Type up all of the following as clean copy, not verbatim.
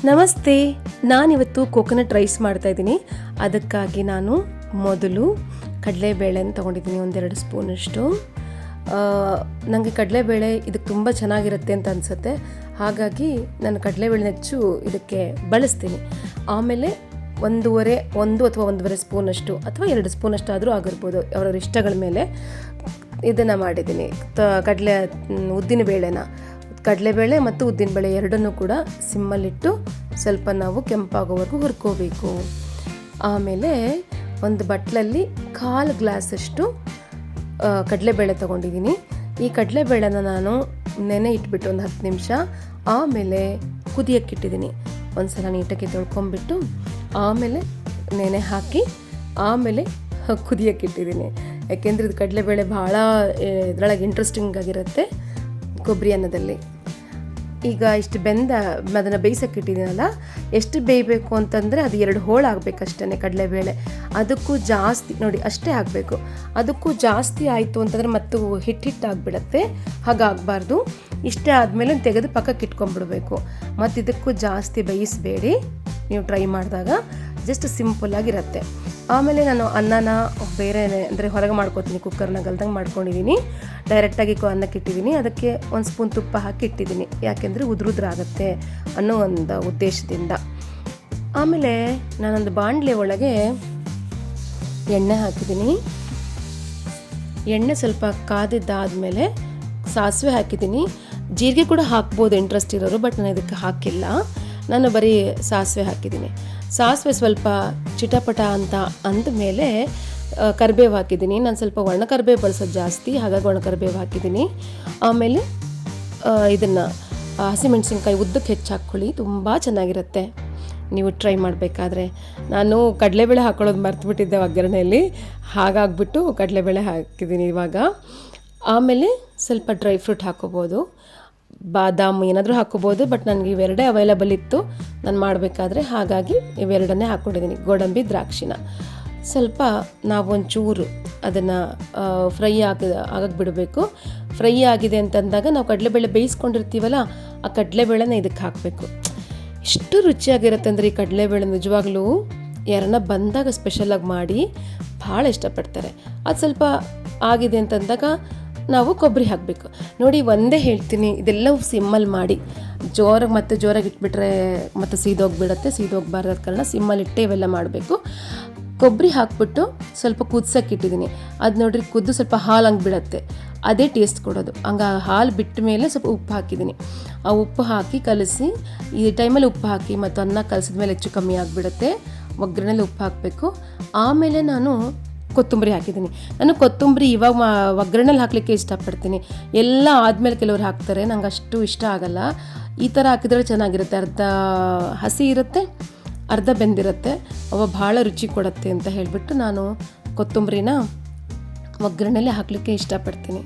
ನಮಸ್ತೆ. ನಾನಿವತ್ತು coconut rice ಮಾಡ್ತಾಯಿದ್ದೀನಿ. ಅದಕ್ಕಾಗಿ ನಾನು ಮೊದಲು ಕಡಲೆಬೇಳೆನ ತೊಗೊಂಡಿದ್ದೀನಿ, ಒಂದೆರಡು ಸ್ಪೂನಷ್ಟು. ನನಗೆ ಕಡಲೆಬೇಳೆ ಇದಕ್ಕೆ ತುಂಬ ಚೆನ್ನಾಗಿರುತ್ತೆ ಅಂತ ಅನಿಸುತ್ತೆ. ಹಾಗಾಗಿ ನಾನು ಕಡಲೆಬೇಳೆನ ಹೆಚ್ಚು ಇದಕ್ಕೆ ಬಳಸ್ತೀನಿ. ಆಮೇಲೆ ಒಂದು ಅಥವಾ ಒಂದೂವರೆ ಸ್ಪೂನಷ್ಟು ಅಥವಾ 2 ಸ್ಪೂನಷ್ಟು ಆದರೂ ಆಗಿರ್ಬೋದು, ಅವರವ್ರ ಇಷ್ಟಗಳ ಮೇಲೆ ಇದನ್ನು ಮಾಡಿದ್ದೀನಿ. ಕಡಲೆಬೇಳೆ ಮತ್ತು ಉದ್ದಿನಬೇಳೆ ಎರಡನ್ನೂ ಕೂಡ ಸಿಮ್ಮಲ್ಲಿಟ್ಟು ಸ್ವಲ್ಪ ನಾವು ಕೆಂಪಾಗೋವರೆಗೂ ಹುರ್ಕೋಬೇಕು. ಆಮೇಲೆ ಒಂದು ಬಟ್ಲಲ್ಲಿ 1/4 ಗ್ಲಾಸಷ್ಟು ಕಡಲೆಬೇಳೆ ತೊಗೊಂಡಿದ್ದೀನಿ. ಈ ಕಡಲೆಬೇಳೆನ ನಾನು ನೆನೆ ಇಟ್ಬಿಟ್ಟು ಒಂದು 10 ನಿಮಿಷ ಆಮೇಲೆ ಕುದಿಯೋಕ್ಕಿಟ್ಟಿದ್ದೀನಿ. ಒಂದು ಸಲ ನೀಟಾಗಿ ತೊಳ್ಕೊಂಬಿಟ್ಟು ಆಮೇಲೆ ನೆನೆ ಹಾಕಿ ಆಮೇಲೆ ಕುದಿಯೋಕ್ಕಿಟ್ಟಿದ್ದೀನಿ. ಯಾಕೆಂದರೆ ಇದು ಕಡಲೆಬೇಳೆ ಭಾಳ ಇದರೊಳಗೆ ಇಂಟ್ರೆಸ್ಟಿಂಗ್ ಆಗಿರುತ್ತೆ ಕೊಬ್ಬರಿ ಅನ್ನದಲ್ಲಿ. ಈಗ ಇಷ್ಟು ಅದನ್ನು ಬೇಯಿಸೋಕ್ಕಿಟ್ಟಿದ್ದೀನಲ್ಲ, ಎಷ್ಟು ಬೇಯಬೇಕು ಅಂತಂದರೆ ಅದು 2 ಹೋಳು ಆಗಬೇಕಷ್ಟೇ ಕಡಲೆಬೇಳೆ. ಅದಕ್ಕೂ ಜಾಸ್ತಿ ನೋಡಿ ಅಷ್ಟೇ ಆಗಬೇಕು. ಅದಕ್ಕೂ ಜಾಸ್ತಿ ಆಯಿತು ಅಂತಂದರೆ ಮತ್ತು ಹಿಟ್ಟಿಟ್ಟಾಗಿಬಿಡತ್ತೆ, ಹಾಗಾಗಬಾರ್ದು. ಇಷ್ಟೇ ಆದಮೇಲೆ ತೆಗೆದು ಪಕ್ಕಕ್ಕೆ ಇಟ್ಕೊಂಡ್ಬಿಡ್ಬೇಕು. ಮತ್ತು ಇದಕ್ಕೂ ಜಾಸ್ತಿ ಬೇಯಿಸಬೇಡಿ ನೀವು ಟ್ರೈ ಮಾಡಿದಾಗ, ಜಸ್ಟ್ ಸಿಂಪಲ್ಲಾಗಿರುತ್ತೆ. ಆಮೇಲೆ ನಾನು ಅನ್ನನ ಬೇರೆ ಅಂದರೆ ಹೊರಗೆ ಮಾಡ್ಕೊತೀನಿ, ಕುಕ್ಕರ್ನ ಗಲ್ದಂಗೆ ಮಾಡ್ಕೊಂಡಿದ್ದೀನಿ. ಡೈರೆಕ್ಟಾಗಿ ಅನ್ನಕ್ಕೆ ಇಟ್ಟಿದ್ದೀನಿ. ಅದಕ್ಕೆ 1 ಸ್ಪೂನ್ ತುಪ್ಪ ಹಾಕಿ ಇಟ್ಟಿದ್ದೀನಿ, ಯಾಕೆಂದರೆ ಉದುರಾಗುತ್ತೆ ಅನ್ನೋ ಒಂದು ಉದ್ದೇಶದಿಂದ. ಆಮೇಲೆ ನಾನೊಂದು ಬಾಣಲೆ ಒಳಗೆ ಎಣ್ಣೆ ಹಾಕಿದ್ದೀನಿ. ಎಣ್ಣೆ ಸ್ವಲ್ಪ ಕಾದಿದ್ದಾದಮೇಲೆ ಸಾಸಿವೆ ಹಾಕಿದ್ದೀನಿ. ಜೀರಿಗೆ ಕೂಡ ಹಾಕ್ಬೋದು ಇಂಟ್ರೆಸ್ಟ್ ಇರೋರು, ಬಟ್ ನಾನು ಇದಕ್ಕೆ ಹಾಕಿಲ್ಲ. ನಾನು ಬರೀ ಸಾಸಿವೆ ಹಾಕಿದ್ದೀನಿ. ಸಾಸಿವೆ ಸ್ವಲ್ಪ ಚಿಟಪಟ ಅಂತ ಅಂದಮೇಲೆ ಕರಿಬೇವು ಹಾಕಿದ್ದೀನಿ. ನಾನು ಸ್ವಲ್ಪ ಒಣ ಕರಿಬೇವು ಬಳಸೋದು ಜಾಸ್ತಿ, ಹಾಗಾಗಿ ಒಣ ಕರಿಬೇವು ಹಾಕಿದ್ದೀನಿ. ಆಮೇಲೆ ಇದನ್ನು ಹಸಿಮೆಣಸಿನ್ಕಾಯಿ ಉದ್ದಕ್ಕೆ ಹೆಚ್ಚು ಹಾಕ್ಕೊಳ್ಳಿ, ತುಂಬ ಚೆನ್ನಾಗಿರುತ್ತೆ ನೀವು ಟ್ರೈ ಮಾಡಬೇಕಾದ್ರೆ. ನಾನು ಕಡಲೆಬೇಳೆ ಹಾಕ್ಕೊಳ್ಳೋದು ಮರ್ತುಬಿಟ್ಟಿದ್ದೆ ಒಗ್ಗರಣೆಯಲ್ಲಿ, ಹಾಗಾಗ್ಬಿಟ್ಟು ಕಡಲೆಬೇಳೆ ಹಾಕಿದ್ದೀನಿ ಇವಾಗ. ಆಮೇಲೆ ಸ್ವಲ್ಪ ಡ್ರೈ ಫ್ರೂಟ್ ಹಾಕ್ಕೋಬೋದು, ಬಾದಾಮಿ ಏನಾದರೂ ಹಾಕ್ಕೋಬೋದು, ಬಟ್ ನನಗೆ ಇವೆರಡೇ ಅವೈಲಬಲ್ ಇತ್ತು ನಾನು ಮಾಡಬೇಕಾದ್ರೆ, ಹಾಗಾಗಿ ಇವೆರಡನ್ನೇ ಹಾಕ್ಕೊಂಡಿದ್ದೀನಿ. ಗೋಡಂಬಿ, ದ್ರಾಕ್ಷಿನ ಸ್ವಲ್ಪ ನಾವು ಒಂಚೂರು ಅದನ್ನು ಫ್ರೈ ಆಗಕ್ಕೆ ಬಿಡಬೇಕು. ಫ್ರೈ ಆಗಿದೆ ಅಂತಂದಾಗ ನಾವು ಕಡಲೆಬೇಳೆ ಬೇಯಿಸ್ಕೊಂಡಿರ್ತೀವಲ್ಲ, ಆ ಕಡಲೆಬೇಳೆನ ಇದಕ್ಕೆ ಹಾಕಬೇಕು. ಇಷ್ಟು ರುಚಿಯಾಗಿರುತ್ತೆ ಅಂದರೆ ಈ ಕಡಲೆಬೇಳೆ ನಿಜವಾಗ್ಲೂ ಯಾರನ್ನ ಬಂದಾಗ ಸ್ಪೆಷಲಾಗಿ ಮಾಡಿ ಭಾಳ ಇಷ್ಟಪಡ್ತಾರೆ. ಅದು ಸ್ವಲ್ಪ ಆಗಿದೆ ಅಂತಂದಾಗ ನಾವು ಕೊಬ್ಬರಿ ಹಾಕಬೇಕು. ನೋಡಿ ಒಂದೇ ಹೇಳ್ತೀನಿ, ಇದೆಲ್ಲವೂ ಸಿಮ್ಮಲ್ಲಿ ಮಾಡಿ. ಜೋರಾಗಿ ಇಟ್ಬಿಟ್ರೆ ಮತ್ತು ಸೀದೋಗಿಬಿಡುತ್ತೆ, ಸೀದೋಗಬಾರ್ದ ಕಾರಣ ಸಿಮ್ಮಲ್ಲಿಟ್ಟೆ ಇವೆಲ್ಲ ಮಾಡಬೇಕು. ಕೊಬ್ಬರಿ ಹಾಕ್ಬಿಟ್ಟು ಸ್ವಲ್ಪ ಕುದಿಸೋಕ್ಕಿಟ್ಟಿದ್ದೀನಿ. ಅದು ನೋಡ್ರಿ ಕುದ್ದು ಸ್ವಲ್ಪ ಹಾಲು ಹಂಗೆ ಬಿಡುತ್ತೆ, ಅದೇ ಟೇಸ್ಟ್ ಕೊಡೋದು. ಹಂಗೆ ಹಾಲು ಬಿಟ್ಟ ಮೇಲೆ ಸ್ವಲ್ಪ ಉಪ್ಪು ಹಾಕಿದ್ದೀನಿ. ಆ ಉಪ್ಪು ಹಾಕಿ ಕಲಸಿ, ಈ ಟೈಮಲ್ಲಿ ಉಪ್ಪು ಹಾಕಿ ಮತ್ತು ಅನ್ನ ಕಲಸಿದ ಮೇಲೆ ಹೆಚ್ಚು ಕಮ್ಮಿ ಆಗಿಬಿಡುತ್ತೆ. ಒಗ್ಗರಣೆಲಿ ಉಪ್ಪು ಹಾಕಬೇಕು. ಆಮೇಲೆ ನಾನು ಕೊತ್ತಂಬರಿ ಹಾಕಿದ್ದೀನಿ. ನಾನು ಕೊತ್ತಂಬರಿ ಇವಾಗ ಒಗ್ಗರಣೆಲಿ ಹಾಕಲಿಕ್ಕೆ ಇಷ್ಟಪಡ್ತೀನಿ. ಎಲ್ಲ ಆದಮೇಲೆ ಕೆಲವರು ಹಾಕ್ತಾರೆ, ನಂಗೆ ಅಷ್ಟು ಇಷ್ಟ ಆಗಲ್ಲ. ಈ ಥರ ಹಾಕಿದ್ರೆ ಚೆನ್ನಾಗಿರುತ್ತೆ. ಅರ್ಧ ಹಸಿ ಇರುತ್ತೆ, ಅರ್ಧ ಬೆಂದಿರುತ್ತೆ, ಅವ ಭಾಳ ರುಚಿ ಕೊಡುತ್ತೆ ಅಂತ ಹೇಳಿಬಿಟ್ಟು ನಾನು ಕೊತ್ತಂಬರಿನ ಒಗ್ಗರಣೆಲಿ ಹಾಕಲಿಕ್ಕೆ ಇಷ್ಟಪಡ್ತೀನಿ.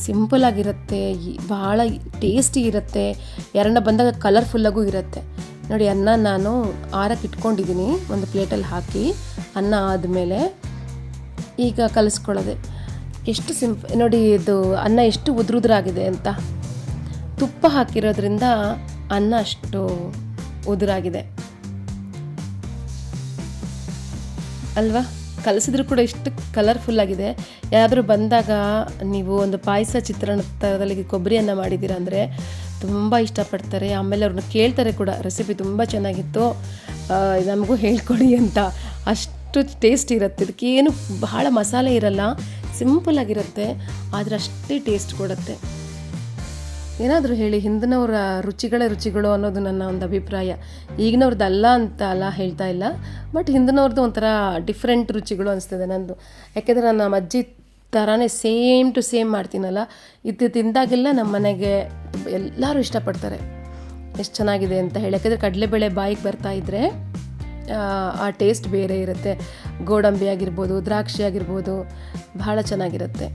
ಸಿಂಪಲಾಗಿರುತ್ತೆ, ಭಾಳ ಟೇಸ್ಟಿ ಇರುತ್ತೆ. ಯಾರನ್ನ ಬಂದಾಗ ಕಲರ್ಫುಲ್ಲಾಗೂ ಇರುತ್ತೆ. ನೋಡಿ ಅನ್ನ ನಾನು ಆರಕ್ಕೆ ಇಟ್ಕೊಂಡಿದ್ದೀನಿ, ಒಂದು ಪ್ಲೇಟಲ್ಲಿ ಹಾಕಿ. ಅನ್ನ ಆದಮೇಲೆ ಈಗ ಕಲಿಸ್ಕೊಳ್ಳೋದೆ ಎಷ್ಟು ನೋಡಿ, ಇದು ಅನ್ನ ಎಷ್ಟು ಉದುರಾಗಿದೆ ಅಂತ. ತುಪ್ಪ ಹಾಕಿರೋದ್ರಿಂದ ಅನ್ನ ಅಷ್ಟು ಉದುರಾಗಿದೆ ಅಲ್ವಾ? ಕಲಸಿದ್ರು ಕೂಡ ಎಷ್ಟು ಕಲರ್ಫುಲ್ಲಾಗಿದೆ. ಯಾರಾದರೂ ಬಂದಾಗ ನೀವು ಒಂದು ಪಾಯಸ ಚಿತ್ರಾನ್ನದಲ್ಲಿ ಕೊಬ್ಬರಿ ಅನ್ನ ಮಾಡಿದ್ದೀರ ಅಂದರೆ ತುಂಬ ಇಷ್ಟಪಡ್ತಾರೆ. ಆಮೇಲೆ ಅವ್ರನ್ನ ಕೇಳ್ತಾರೆ ಕೂಡ, ರೆಸಿಪಿ ತುಂಬ ಚೆನ್ನಾಗಿತ್ತು, ನಮಗೂ ಹೇಳ್ಕೊಡಿ ಅಂತ. ಅಷ್ಟು ಟೇಸ್ಟ್ ಇರುತ್ತೆ. ಇದಕ್ಕೇನು ಬಹಳ ಮಸಾಲೆ ಇರಲ್ಲ, ಸಿಂಪಲ್ಲಾಗಿರುತ್ತೆ, ಆದರೆ ಅಷ್ಟೇ ಟೇಸ್ಟ್ ಕೊಡುತ್ತೆ. ಏನಾದರೂ ಹೇಳಿ, ಹಿಂದಿನವರ ರುಚಿಗಳು ಅನ್ನೋದು ನನ್ನ ಒಂದು ಅಭಿಪ್ರಾಯ. ಈಗಿನವ್ರದ್ದು ಅಲ್ಲ ಅಂತ ಅಲ್ಲ ಹೇಳ್ತಾ ಇಲ್ಲ, ಬಟ್ ಹಿಂದಿನವ್ರದ್ದು ಒಂಥರ ಡಿಫ್ರೆಂಟ್ ರುಚಿಗಳು ಅನಿಸ್ತದೆ ನಂದು. ಯಾಕೆಂದರೆ ನಾನು ನಮ್ಮ ಅಜ್ಜಿ ಥರನೇ ಸೇಮ್ ಟು ಸೇಮ್ ಮಾಡ್ತೀನಲ್ಲ, ಇದು ತಿಂದಾಗೆಲ್ಲ ನಮ್ಮ ಮನೆಗೆ ಎಲ್ಲರೂ ಇಷ್ಟಪಡ್ತಾರೆ ಎಷ್ಟು ಚೆನ್ನಾಗಿದೆ ಅಂತ ಹೇಳಿ. ಯಾಕೆಂದರೆ ಕಡಲೆಬೇಳೆ ಬಾಯಿಗೆ ಬರ್ತಾಯಿದ್ರೆ ಆ ಟೇಸ್ಟ್ ಬೇರೆ ಇರುತ್ತೆ. ಗೋಡಂಬಿ ಆಗಿರ್ಬೋದು, ದ್ರಾಕ್ಷಿ ಆಗಿರ್ಬೋದು, ಭಾಳ ಚೆನ್ನಾಗಿರುತ್ತೆ.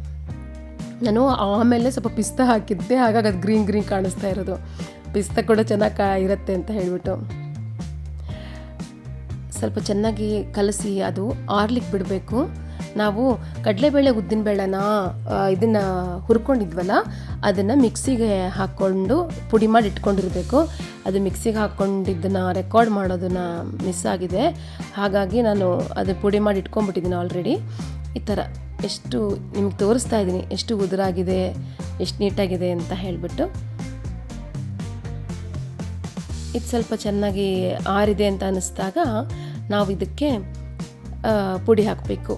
ನಾನು ಆಮೇಲೆ ಸ್ವಲ್ಪ ಪಿಸ್ತಾ ಹಾಕಿದ್ದೆ, ಹಾಗಾಗಿ ಅದು ಗ್ರೀನ್ ಕಾಣಿಸ್ತಾ ಇರೋದು. ಪಿಸ್ತಾ ಕೂಡ ಚೆನ್ನಾಗಿ ಇರುತ್ತೆ ಅಂತ ಹೇಳಿಬಿಟ್ಟು ಸ್ವಲ್ಪ ಚೆನ್ನಾಗಿ ಕಲಸಿ ಅದು ಆರ್ಲಿಕ್ಕೆ ಬಿಡಬೇಕು. ನಾವು ಕಡಲೆಬೇಳೆ ಉದ್ದಿನಬೇಳೆನ ಇದನ್ನು ಹುರ್ಕೊಂಡಿದ್ವಲ್ಲ ಅದನ್ನು ಮಿಕ್ಸಿಗೆ ಹಾಕ್ಕೊಂಡು ಪುಡಿ ಮಾಡಿ ಇಟ್ಕೊಂಡಿರಬೇಕು. ಅದು ಮಿಕ್ಸಿಗೆ ಹಾಕ್ಕೊಂಡಿದ್ದನ್ನು ರೆಕಾರ್ಡ್ ಮಾಡೋದನ್ನು ಮಿಸ್ ಆಗಿದೆ. ಹಾಗಾಗಿ ನಾನು ಅದು ಪುಡಿ ಮಾಡಿ ಇಟ್ಕೊಂಡ್ಬಿಟ್ಟಿದ್ದೀನಿ ಆಲ್ರೆಡಿ. ಈ ಥರ ಎಷ್ಟು ನಿಮ್ಗೆ ತೋರಿಸ್ತಾ ಇದ್ದೀನಿ ಎಷ್ಟು ಉದುರಾಗಿದೆ, ಎಷ್ಟು ನೀಟಾಗಿದೆ ಅಂತ ಹೇಳಿಬಿಟ್ಟು. ಇದು ಸ್ವಲ್ಪ ಚೆನ್ನಾಗಿ ಆರಿದೆ ಅಂತ ಅನ್ನಿಸ್ದಾಗ ನಾವು ಇದಕ್ಕೆ ಪುಡಿ ಹಾಕಬೇಕು.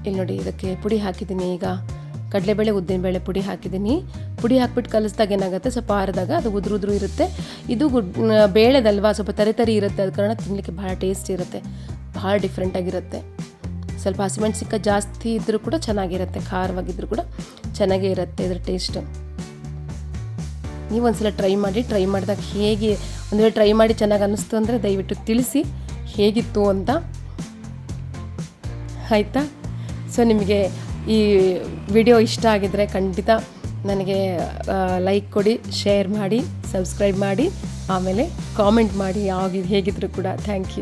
ಇಲ್ಲಿ ನೋಡಿ, ಇದಕ್ಕೆ ಪುಡಿ ಹಾಕಿದ್ದೀನಿ. ಈಗ ಕಡಲೆಬೇಳೆ ಉದ್ದಿನಬೇಳೆ ಪುಡಿ ಹಾಕಿದ್ದೀನಿ. ಪುಡಿ ಹಾಕ್ಬಿಟ್ಟು ಕಲಿಸ್ದಾಗ ಏನಾಗುತ್ತೆ, ಸ್ವಲ್ಪ ಆರಿದಾಗ ಅದು ಉದುರು ಇರುತ್ತೆ. ಇದು ಬೇಳೆದಲ್ವಾ, ಸ್ವಲ್ಪ ತರಿ ಇರುತ್ತೆ. ಅದ ಕಾರಣ ತಿನ್ನಲಿಕ್ಕೆ ಭಾಳ ಟೇಸ್ಟ್ ಇರುತ್ತೆ, ಭಾಳ ಡಿಫ್ರೆಂಟಾಗಿರುತ್ತೆ. ಸ್ವಲ್ಪ ಹಸಿಮೆಣಸಿನ್ಕಾಯಿ ಜಾಸ್ತಿ ಇದ್ದರೂ ಕೂಡ ಚೆನ್ನಾಗಿರುತ್ತೆ, ಖಾರವಾಗಿದ್ದರೂ ಕೂಡ ಚೆನ್ನಾಗೇ ಇರುತ್ತೆ ಇದರ ಟೇಸ್ಟು. ನೀವು ಒಂದ್ಸಲ ಟ್ರೈ ಮಾಡಿದಾಗ ಹೇಗೆ, ಒಂದು ವೇಳೆ ಟ್ರೈ ಮಾಡಿ ಚೆನ್ನಾಗಿ ಅನ್ನಿಸ್ತು ಅಂದರೆ ದಯವಿಟ್ಟು ತಿಳಿಸಿ ಹೇಗಿತ್ತು ಅಂತ, ಆಯಿತಾ? ಸೊ ನಿಮಗೆ ಈ ವಿಡಿಯೋ ಇಷ್ಟ ಆಗಿದ್ದರೆ ಖಂಡಿತ ನನಗೆ ಲೈಕ್ ಕೊಡಿ, ಶೇರ್ ಮಾಡಿ, ಸಬ್ಸ್ಕ್ರೈಬ್ ಮಾಡಿ, ಆಮೇಲೆ ಕಾಮೆಂಟ್ ಮಾಡಿ ಹೇಗಿದ್ರು ಕೂಡ. Thank you.